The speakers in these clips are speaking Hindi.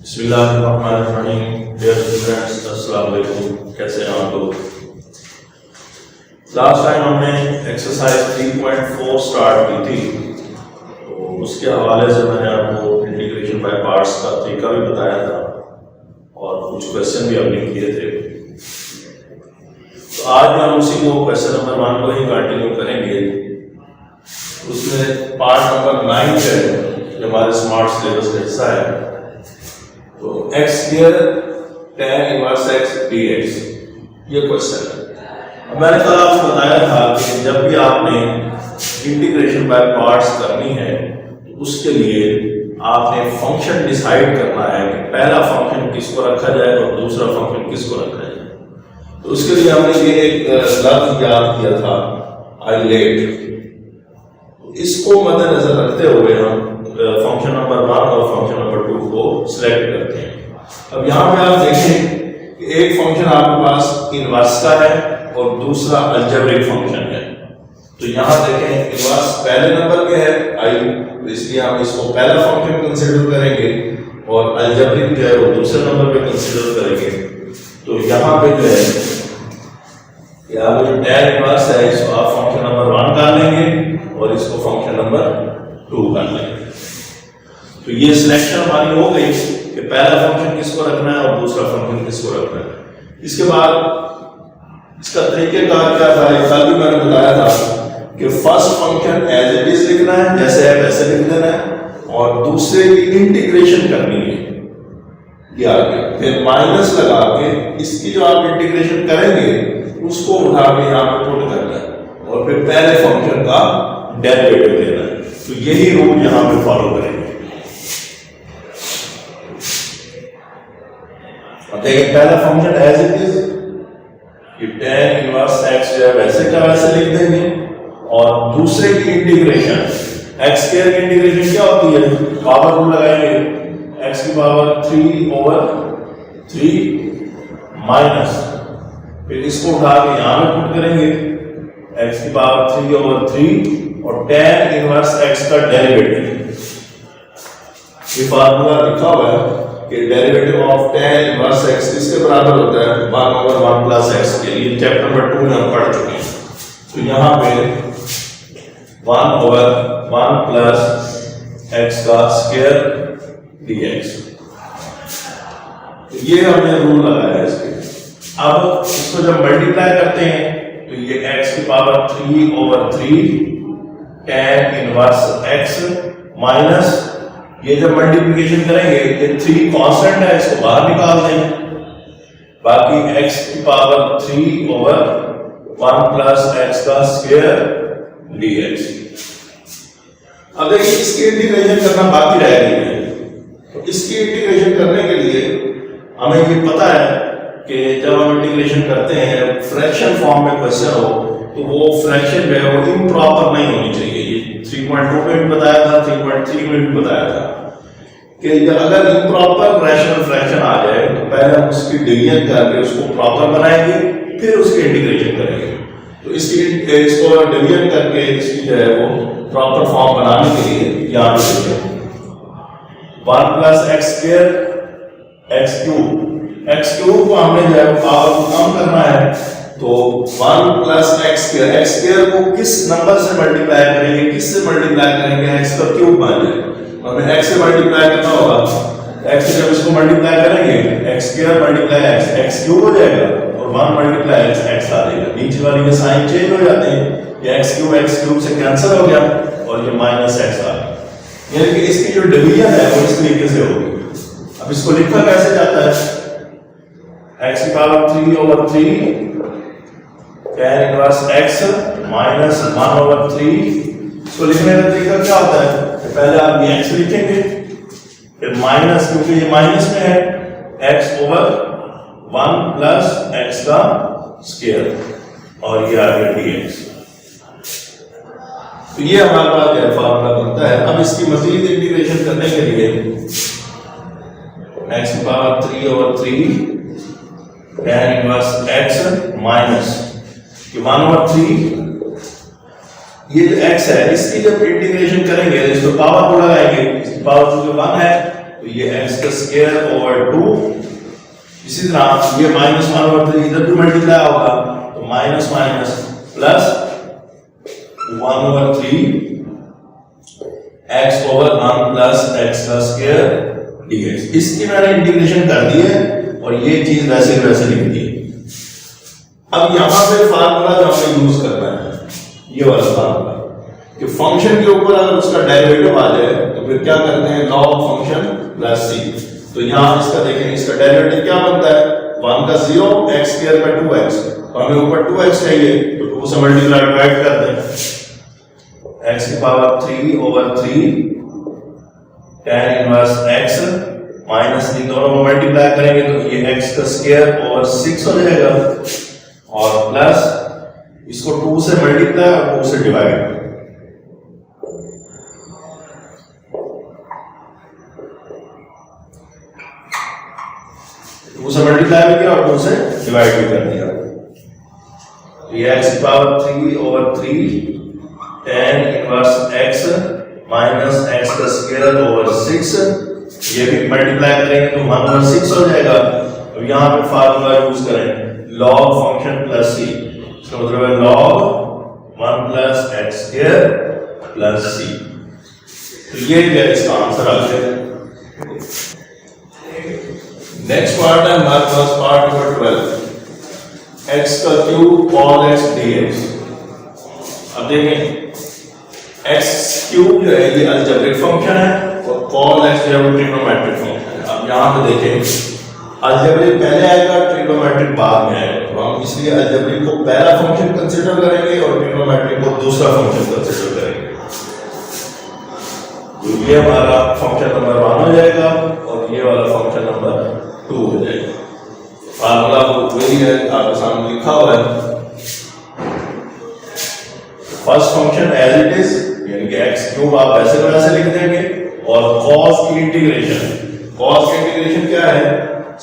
बिस्मिल्लाहिर्रहमानिर्रहीम। डियर स्टूडेंट्स, अस्सलाम वालेकुम। कैसे हैं आप लोग? लास्ट टाइम हमने एक्सरसाइज 3.4 स्टार्ट की थी, तो उसके हवाले से मैंने आपको इंटीग्रेशन बाय पार्ट्स का तरीका भी बताया था और कुछ क्वेश्चन भी हमने किए थे। तो आज हम उसी को क्वेश्चन नंबर 1 को ही कंटिन्यू करेंगे। उसमें पार्ट नंबर 9 है जो हमारे स्मार्ट सिलेबस का हिस्सा है। तो x square tan inverse x dx ये क्वेश्चन है। अब मैंने कल आपको बताया था कि जब भी आपने इंटीग्रेशन बाय पार्ट्स करनी है तो उसके लिए आपने फंक्शन डिसाइड करना है कि पहला फंक्शन किसको रखा जाए और दूसरा फंक्शन किसको रखा जाए। तो उसके लिए हमने ये एक लफ्ज याद किया था, आइलेट। इसको मद्देनजर रखते हुए हम फंक्शन नंबर 1 और फंक्शन नंबर 2 को सिलेक्ट करते हैं। अब यहाँ पे आप देखें कि एक फंक्शन आपके पास इनवर्स का है और दूसरा अलजेब्रिक फंक्शन है। तो यहाँ देखें इनवर्स पहले नंबर पे है आई, तो इसलिए हम इसको पहला फंक्शन कंसीडर करेंगे और अलजेब्रिक जो है वो दूसरे नंबर पे कंसीडर करेंगे। तो यहाँ पे जो है यहाँ पे tan इनवर्स है, इसको आप फंक्शन नंबर 1 कर लेंगे और इसको फंक्शन नंबर 2 कर लेंगे। तो ये सिलेक्शन हमारी हो गई कि पहला फंक्शन किसको रखना है और दूसरा फंक्शन किसको रखना है। इसके बाद इसका तरीकेकार क्या था, कल भी मैंने बताया था कि first function as it is लिखना है, जैसे है वैसे लिख देना है, और दूसरे की इंटीग्रेशन करनी है ये आगे, फिर माइनस लगा के इसकी जो आप इंटीग्रेशन करेंगे उसको उठा के यहाँ पे पुट करना है और फिर पहले फंक्शन का डेरिवेटिव लेना है। तो यही रूल यहाँ पे फॉलो करेंगे। देखिए पहला फंक्शन एज इट इज कि tan इनवर्स x जो है वैसे का वैसे लिख देंगे, और दूसरे की इंटीग्रेशन x स्क्वायर की इंटीग्रेशन क्या होती है, पावर रूल लगाएंगे, x की पावर 3/3 माइनस, फिर इसको उठा के यहां में पुट करेंगे x की पावर 3/3 और tan इनवर्स x का डेरिवेटिव। ये फार्मूला लिखा हुआ है कि derivative of tan inverse x किसके बराबर होता है, 1/1 प्लस x के लिए चैप्टर नंबर 2 में हम पढ़ चुके हैं। तो यहाँ पे 1/1 प्लस x का स्क्वायर dx, तो ये हमने रूल लगाया है इसके। अब इसको जब मल्टीप्लाई करते हैं तो ये x की power 3/3 tan inverse x minus ये जब मल्टीप्लिकेशन करेंगे ये 3 कांस्टेंट है, इसको बाहर निकाल देंगे, बाकी x की पावर 3/1 प्लस x का स्क्वायर dx। अब देखिए इसकी इंटीग्रेशन करना बाकी रह गई है। तो इसकी इंटीग्रेशन करने के लिए हमें ये पता है कि जब हम इंटीग्रेशन करते हैं फ्रैक्शन फॉर्म में क्वेश्चन हो तो वो फ्रैक्शन जो है वो इम्प्रॉपर नहीं होनी चाहिए। 3.2 में भी बताया था, 3.3 में भी बताया था कि अगर इम्प्रॉपर रैशनल फ्रैक्शन आ जाए तो पहले हम उसकी डिवीजन करके उसको प्रॉपर बनाएंगे, फिर उसकी इंटीग्रेशन करेंगे। तो इसको डिवीजन करके इसकी जो है वो प्रॉपर फॉर्म बनाने के लिए यहाँ पे 1 plus x square x cube को हमने जो है पावर को कम करना है, तो 1 प्लस x स्क्वायर को किस नंबर से मल्टीप्लाई करेंगे, किससे मल्टीप्लाई करेंगे, x का क्यूब बन जाएगा। हमें x से मल्टीप्लाई करना होगा, x से जब इसको मल्टीप्लाई करेंगे x square multiply x cube हो जाएगा और 1 मल्टीप्लाई x आ जाएगा। नीचे वाली के साइन चेंज हो जाते हैं, ये x क्यूब से कैंसिल हो गया और ये माइनस x आ गया। यानी कि इसकी जो डिवीजन है वो इस तरीके से होगी। अब इसको लिखा कैसे जाता है, x की power 3/3 tan inverse x minus 1/3। इसको लिखने का तरीका क्या होता है, पहले आप ये x लिखेंगे, फिर माइनस, क्योंकि ये माइनस में है, x/1 प्लस x का स्क्वायर और ये आ गया dx। तो ये हमारे पास जो फार्मूला बनता है। अब इसकी मजीद इंटीग्रेशन करने के लिए x की power 3/3 tan inverse x minus 1/3, ये जो x है इसकी जब इंटीग्रेशन करेंगे इसको पावर को लगाएंगे, इसकी पावर जो 1 है तो ये x का स्क्वायर ओवर 2। इसी तरह ये -1/3 इधर भी मल्टीप्लाई होगा, तो minus minus plus 1/3 x over 1 plus x का स्क्वायर dx। इसकी मैंने इंटीग्रेशन कर दी है और ये चीज वैसे वैसे लिख दी है। अब यहां पे फार्मूला जो हमें यूज करना है ये वाला फार्मूला कि फंक्शन के ऊपर अगर उसका डेरिवेटिव आ जाए तो फिर क्या करते हैं, log फंक्शन प्लस c। तो यहां इसका देखें, इसका डेरिवेटिव क्या बनता है, 1 का 0 x स्क्वायर का 2x, तो हमें ऊपर 2x चाहिए तो 2 से मल्टीप्लाई डिवाइड कर दें, x की power 3/3 tan inverse x minus इन दोनों को मल्टीप्लाई करेंगे तो ये x का स्क्वायर ओवर 6 हो जाएगा और प्लस इसको 2 से मल्टीप्लाई और 2 से डिवाइड। से मल्टीप्लाई भी किया और 2 से डिवाइड भी कर दिया। ये x की power 3/3 tan inverse x minus x का स्क्वायर ओवर 6, ये भी मल्टीप्लाई करेंगे तो 1/6 हो जाएगा। अब यहाँ पे फार्मूला यूज करें log फंक्शन प्लस c, इसका मतलब है log 1 plus x square plus c। तो ये क्या इसका आंसर आ गया। नेक्स्ट पार्ट है हमारे पास पार्ट नंबर 12, x का क्यूब cos x dx। अब देखें x क्यूब जो है ये अलजेब्रिक फंक्शन है और cos x जो है वो ट्रिग्नोमेट्रिक फंक्शन है। अब यहाँ पे देखें अलजेब्रिक पहले आएगा, ट्रिग्नोमेट्रिक बाद में आएगा, तो हम इसलिए अलजेब्रिक को पहला फंक्शन कंसीडर करेंगे और ट्रिग्नोमेट्रिक को दूसरा फंक्शन कंसीडर करेंगे। तो ये हमारा फंक्शन नंबर 1 हो जाएगा और ये वाला फंक्शन नंबर 2 हो जाएगा। फार्मूला वही है आपके सामने लिखा हुआ है। First function as it is यानी कि x क्यूब आप वैसे वैसे लिख देंगे और cos की इंटीग्रेशन क्या है,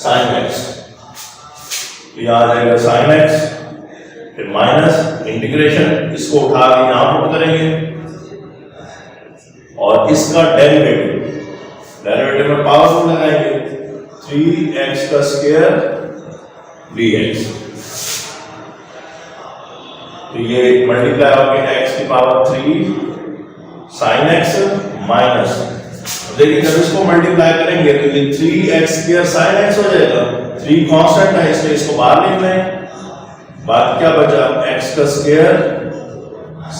sin x, तो यहां आ जाएगा sin x, फिर माइनस इंटीग्रेशन इसको उठा के यहां पुट करेंगे और इसका डेरिवेटिव में पावर लगाएंगे 3x का स्क्वायर dx। तो ये मल्टीप्लाई होगा x की पावर 3 sin x माइनस, देखिए जब इसको मल्टीप्लाई करेंगे तो ये 3x स्क्वायर sin x हो जाएगा। 3 कांस्टेंट है इसलिए इसको बाहर लिख लें, बाद क्या बचा x का स्क्वायर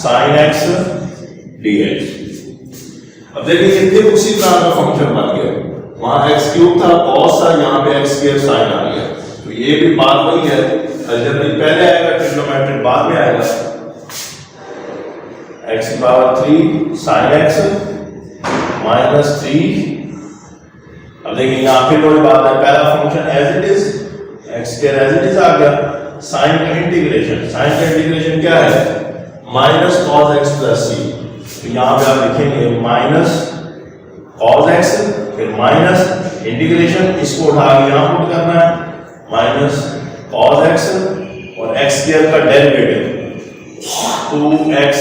sin x dx। अब देखिए ये फिर उसी तरह का फंक्शन बन गया, वहां x क्यूब था cos था, यहाँ पे x स्क्वायर sin आ गया। तो ये भी बात वही है, अलजेब्रिक पहले आएगा, ट्रिग्नोमेट्रिक बाद में आएगा। x की पावर 3 sin x माइनस 3। अब देखिए यहाँ फिर वही बात है, पहला function as it is x square as it is आ गया, साइन का इंटीग्रेशन क्या है, minus cos x plus c। तो यहाँ पे आप लिखेंगे माइनस cos x फिर माइनस इंटीग्रेशन, इसको उठा के यहाँ पुट करना है माइनस cos x और x स्क्वायर का डेरिवेटिव 2x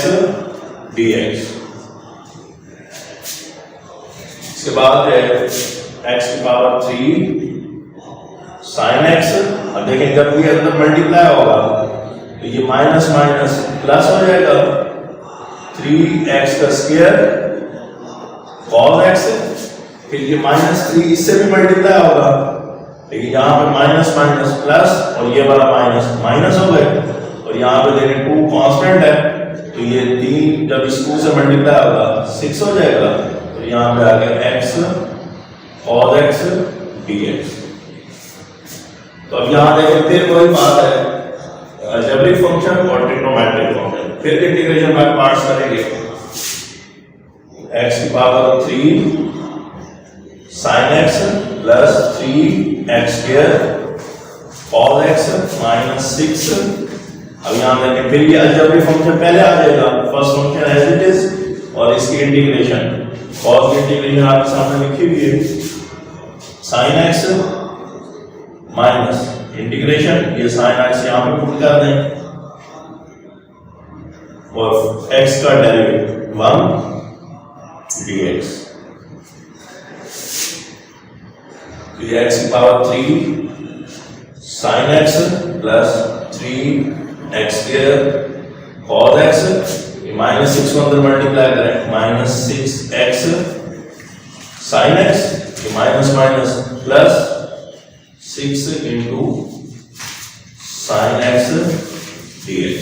dx। इसके बाद है x की पावर 3 sin x। अब देखें जब ये अंदर मल्टीप्लाई होगा तो ये माइनस माइनस प्लस हो जाएगा, 3x का स्क्वायर cos x, फिर ये -3 इससे भी मल्टीप्लाई होगा, लेकिन यहाँ पे माइनस माइनस प्लस और ये वाला माइनस माइनस हो गए और यहाँ पे देखें 2 कांस्टेंट है तो ये 3 जब इस 2 से मल्टीप्लाई होगा 6 हो जाएगा। तो यहाँ पे आ गया x cos x dx। तो अब यहाँ देखें फिर वही बात है, अलजेब्रिक फंक्शन और ट्रिग्नोमेट्रिक फंक्शन, फिर इंटीग्रेशन बाय पार्ट्स करेंगे। x की power 3 sin x plus 3x square cos x minus 6। अब यहाँ देखें फिर ये अलजेब्रिक फंक्शन पहले आ जाएगा, first function as it is और इसकी इंटीग्रेशन, cos की इंटीग्रेशन आपके सामने लिखी हुई है, sin x माइनस इंटीग्रेशन ये sin x यहाँ पे पुट कर दें और x का डेरिवेटिव 1 dx। तो ये x की power 3 sin x plus 3x square cos x, ये माइनस 6 को अंदर मल्टीप्लाई करें, माइनस 6x sin x, ये minus minus plus 6 into sin x dx।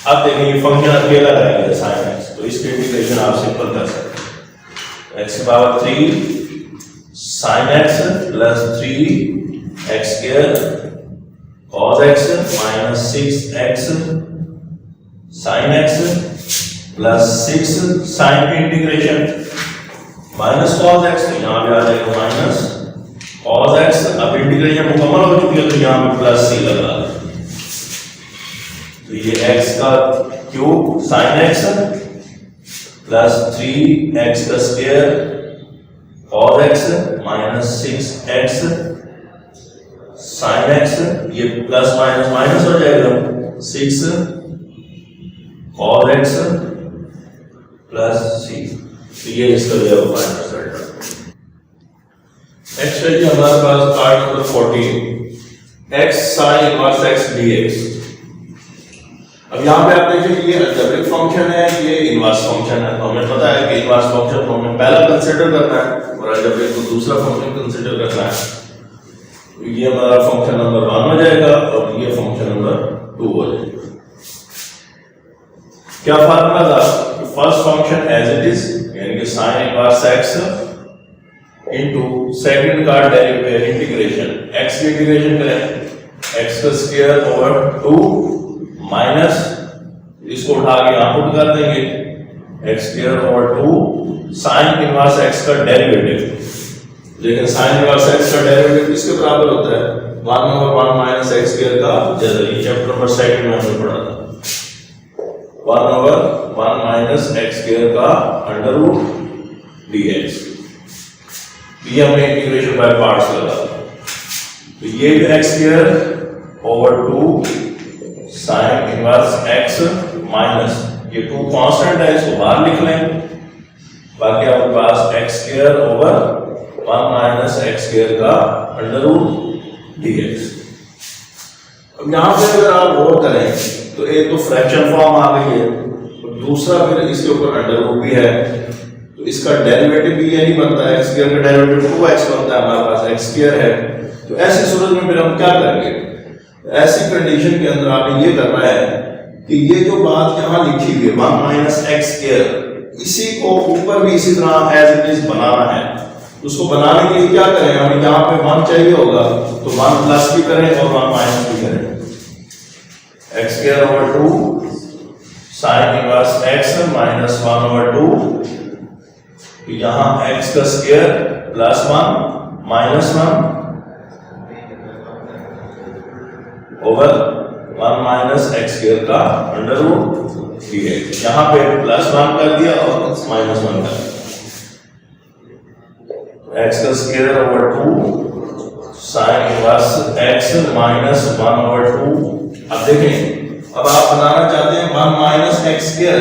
अब देखिए ये फंक्शन अकेला रहेगा sin x, तो इसकी इंटीग्रेशन आप सिंपल कर सकते हैं। x की power 3 sin x plus 3x square cos x minus 6x sin x plus 6 sin की इंटीग्रेशन माइनस cos x, तो यहाँ पे आ जाएगा माइनस cos x। अब इंटीग्रेशन मुकम्मल हो चुकी है तो यहाँ पे प्लस c लगा, तो ये x का cube sin x plus 3x का square cos x minus 6x sin x, ये प्लस माइनस माइनस हो जाएगा, 6 cos x प्लस c, तो ये इसका जो है फाइनल रिजल्ट। नेक्स्ट है जी हमारे पास part number 14 x sin inverse x dx। अब यहाँ पे आप देखिए ये अलजेब्रिक फंक्शन है, ये इनवर्स फंक्शन है, तो हमें पता है कि इनवर्स फंक्शन को हमें पहला कंसीडर करना है और अलजेब्रिक को दूसरा फंक्शन कंसीडर करना है। तो ये हमारा फंक्शन नंबर 1 हो जाएगा और ये फंक्शन नंबर 2 हो जाएगा। क्या फार्मूला था कि first function as it is यानी कि sin inverse x into second का डेरिवेटिव इंटीग्रेशन, x की इंटीग्रेशन करें x का स्क्वायर ओवर 2 माइनस इसको उठा के यहां पुट कर देंगे x square over 2 sin inverse x का डेरिवेटिव। लेकिन sin इनवर्स x का डेरिवेटिव किसके बराबर होता है? 1/1 माइनस x स्क्वायर का जैसा ये चैप्टर नंबर 2 में हमने पढ़ा था, 1/1 माइनस x स्क्वायर का अंडर रूट dx। ये हमने इंटीग्रेशन बाय पार्ट्स लगा, तो ये जो x square over 2 sin inverse x minus ये 2 कांस्टेंट है, इसको बाहर लिख लें, बाकी आपके पास x square over 1 minus x square का अंडर रूट dx। अब यहाँ पे अगर आप गौर करें तो एक तो फ्रैक्शन फॉर्म आ गई है और दूसरा फिर इसके ऊपर अंडर रूट भी है, तो इसका डेरिवेटिव भी यही बनता है, x स्क्वायर का डेरिवेटिव 2x बनता है, हमारे पास x स्क्वायर है। तो ऐसी सूरत में फिर हम क्या करेंगे? ऐसी कंडीशन के अंदर आपने ये करना है कि ये जो बात यहाँ लिखी हुई है 1 माइनस एक्स स्क्वायर, इसी को ऊपर भी इसी तरह एज इट इज बनाना है। उसको बनाने के लिए क्या करें, हमें यहाँ पे 1 चाहिए होगा तो 1 प्लस भी करें और 1 माइनस भी करें। X square over 2 sine inverse x minus 1/2, यहाँ एक्स का square plus 1 minus 1 over 1 minus x square का अंडर रूट dx। यहाँ पे प्लस 1 कर दिया और माइनस 1 कर दिया, एक्स का square over 2 sine inverse x minus 1/2। अब देखें, अब आप बनाना चाहते हैं 1 minus x square,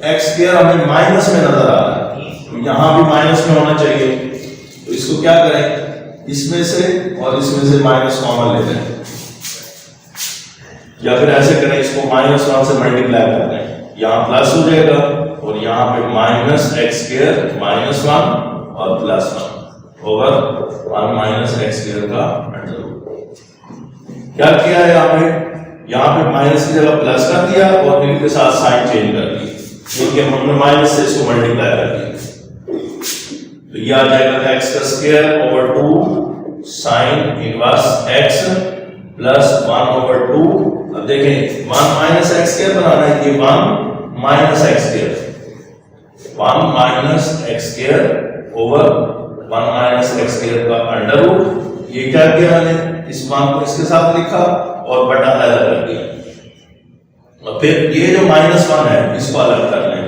x square हमें माइनस में नजर आ रहा है, यहां भी माइनस में होना चाहिए, तो इसको क्या करें, इसमें से और इसमें से माइनस कॉमन लेते हैं, या फिर ऐसे करें इसको -1 से मल्टीप्लाई कर दें, यहां प्लस हो जाएगा और यहां पे माइनस एक्स स्क्वायर -1 और plus 1 over 1 minus x square का अंडर रूट। क्या किया है यहाँ पे माइनस की जगह प्लस कर दिया और इनके साथ साइन चेंज कर दी, क्योंकि हमने माइनस से इसको मल्टीप्लाई कर दिया, तो ये आ जाएगा x का square over 2 sine inverse x plus 1/2। अब देखें 1 माइनस एक्स स्क्वायर बनाना है, ये 1 minus x square, 1 minus x square over 1 minus x square का अंडर रूट। ये क्या किया मैंने, इस 1 को इसके साथ लिखा और बटा अलग कर दिया, और फिर ये जो -1 है इसको अलग कर लें,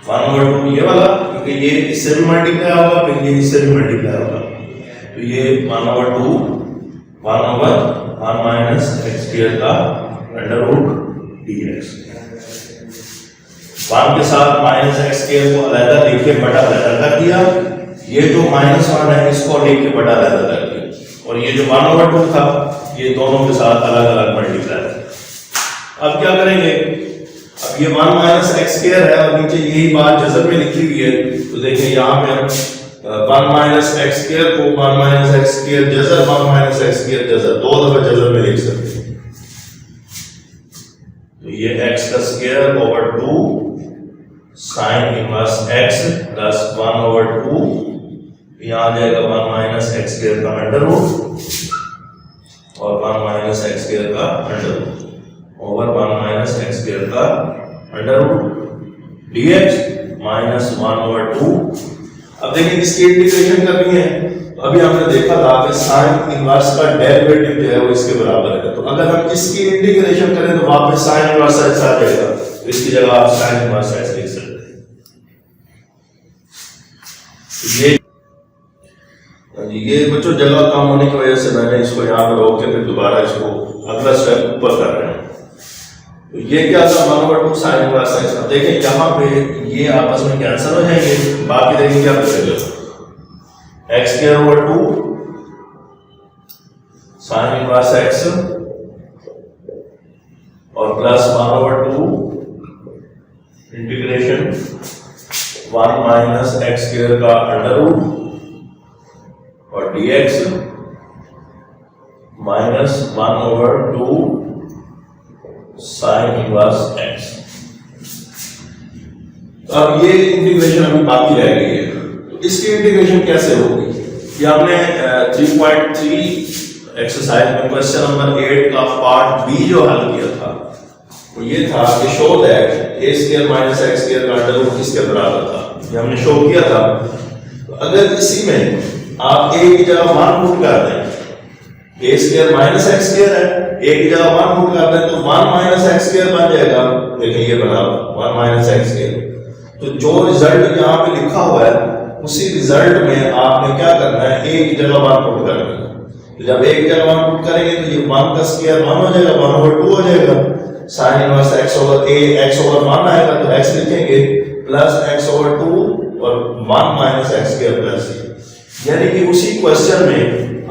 1/2 ये वाला, क्योंकि ये इससे भी मल्टीप्लाई होगा फिर ये इससे भी मल्टीप्लाई होगा, तो ये 1/2 1 ओवर 1 माइनस एक्स स्क्वायर का अंडर रूट dx। 1 के साथ माइनस एक्स स्क्वायर को अलग लिख के बटा अलग कर दिया, ये जो -1 है इसको लेके बटा रहता करके, और ये जो 1/2 था ये दोनों के साथ अलग अलग मल्टीप्लाई। अब क्या करेंगे, अब ये 1 माइनस एक्स स्क्वायर है और नीचे यही बात जज़र में लिखी हुई है, तो देखिए यहाँ पे हम 1 माइनस एक्स स्क्वायर को 1 माइनस एक्स स्क्वायर जज़र 1 माइनस एक्स स्क्वायर जज़र दो दफा जज़र में लिख सकते हैं। तो ये x का square over 2 sine inverse x plus 1/2, यहाँ आ जाएगा 1 माइनस एक्स स्क्वायर का अंडर रूट और 1 माइनस एक्स स्क्वायर का under root over 1 minus x square का अंडर रूट dx माइनस 1/2। अब देखिए इसकी इंटीग्रेशन करनी है, तो अभी हमने देखा था कि साइन इनवर्स का डेरिवेटिव जो है वो इसके बराबर है, तो अगर हम इसकी इंटीग्रेशन करें तो वापस साइन इनवर्स x आ जाएगा, तो इसकी जगह आप साइन इनवर्स x लिख सकते हैं। ये बच्चों जगह कम होने की वजह से मैंने इसको यहाँ पर रोक के फिर दोबारा इसको अगला स्टेप ऊपर कर रहे हैं। तो ये क्या था 1/2 साइन इनवर्स x। अब देखें यहाँ पे ये आपस में कैंसिल हो जाएंगे, बाकी देखिए क्या बचेगा, x square over 2 sine inverse x और plus 1/2 integration 1 minus x square का अंडर रूट और dx minus 1/2 sine inverse x। अब ये इंटीग्रेशन अभी बाकी रह गई है, तो इसकी इंटीग्रेशन कैसे होगी, ये हमने 3.3 एक्सरसाइज में क्वेश्चन नंबर 8 का पार्ट बी जो हल किया था वो ये था कि show that a square minus x square का अंडर रूट इसके बराबर था, ये हमने शो किया था। तो अगर इसी में आप a की जगह 1 पुट कर दें, a square minus x square है, a की जगह 1 पुट कर दें तो 1 माइनस एक्स स्क्वायर बन जाएगा, देखिए ये बना 1 माइनस एक्स स्क्वायर। तो जो रिजल्ट यहाँ पे लिखा हुआ है उसी रिजल्ट में आपने क्या करना है, a की जगह 1 पुट करना है। तो जब a की जगह 1 पुट करेंगे तो ये 1 का स्क्वायर 1 हो जाएगा, 1/2 हो जाएगा, sign inverse x over a x over 1 आएगा तो x लिखेंगे प्लस x ओवर 2 और 1 minus x square plus c। यानी कि उसी क्वेश्चन में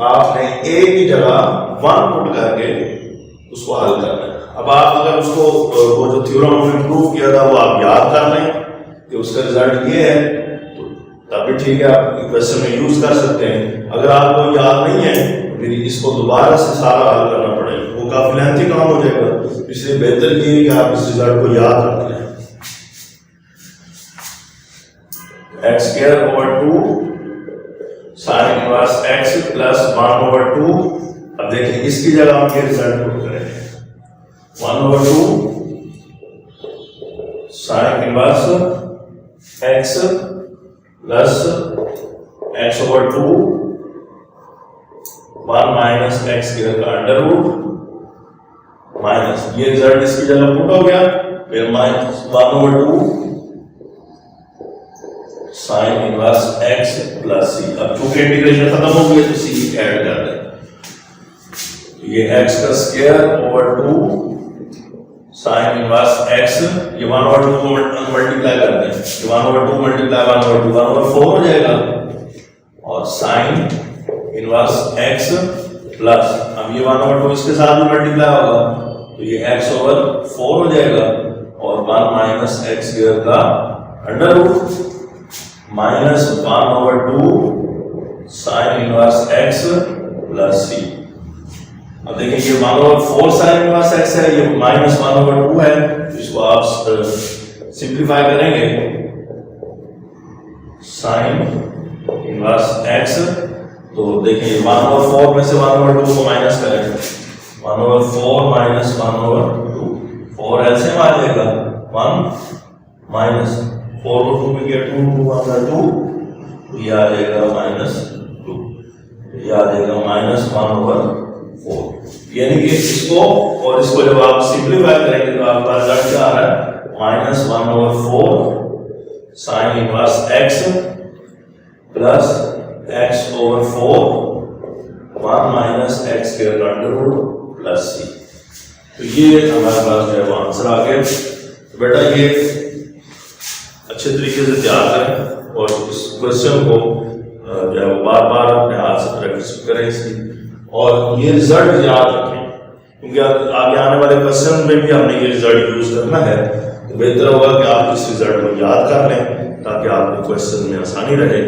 आपने a की जगह 1 पुट करके उसको हल करना है। अब आप अगर उसको वो जो थ्योरम हमने प्रूव किया था वो आप याद कर लें कि उसका रिजल्ट ये है, तो तब भी ठीक है, आप क्वेश्चन में यूज कर सकते हैं। अगर आपको याद नहीं है तो फिर इसको दोबारा से सारा हल करना पड़ेगा, वो काफी लेंथी काम हो जाएगा, इसलिए बेहतर ये है कि आप इस रिजल्ट को याद रख लें। X square over 2 sine inverse x plus 1/2। अब देखिए इसकी जगह हम ये रिजल्ट पुट करेंगे 1/2 sine inverse x plus x over 2 1 minus x square का अंडर रूट माइनस ये रिजल्ट इसकी जगह पुट हो गया, फिर minus 1/2 sine inverse x plus c। अब चूंकि इंटीग्रेशन खत्म हो गई तो c ऐड कर दें, ये x का square over 2 sine inverse x, ये 1/2 को मल्टीप्लाई कर दें, ये 1/2 मल्टीप्लाई 1/4 हो जाएगा और साइन इनवर्स x प्लस, अब ये 1/2 इसके साथ भी मल्टीप्लाई होगा तो ये x ओवर 4 हो जाएगा और 1 माइनस एक्स स्क्वायर का under root minus 1/2 sine inverse x plus c। अब देखिए ये 1/4 साइन इनवर्स x है, ये माइनस 1/2 है, इसको आप सिंप्लीफाई करेंगे साइन इनवर्स x, तो देखिए 1/4 में से 1/2 को माइनस करेंगे, 1/4 माइनस 1/2 4 एलसीएम आ जाएगा 1 माइनस 4 को 2 में किया 2 2 तो ये आ जाएगा -2, ये आ जाएगा -1/4। यानी कि इसको और इसको जब आप सिंप्लीफाई करेंगे तो आपका रिजल्ट क्या आ रहा है -1/4 sign inverse x plus x over 4 1 minus x square का अंडर रूट प्लस c। तो ये हमारे पास जो है वो आंसर आ गया। तो बेटा ये अच्छे तरीके से तैयार करें और इस क्वेश्चन को जो है वो बार बार अपने हाथ से प्रैक्टिस करें इसकी, और ये रिजल्ट याद रखें, क्योंकि आगे आने वाले क्वेश्चन में भी हमने ये रिजल्ट यूज करना है। तो बेहतर होगा कि आप इस रिजल्ट को याद कर लें ताकि आपके क्वेश्चन में आसानी रहे।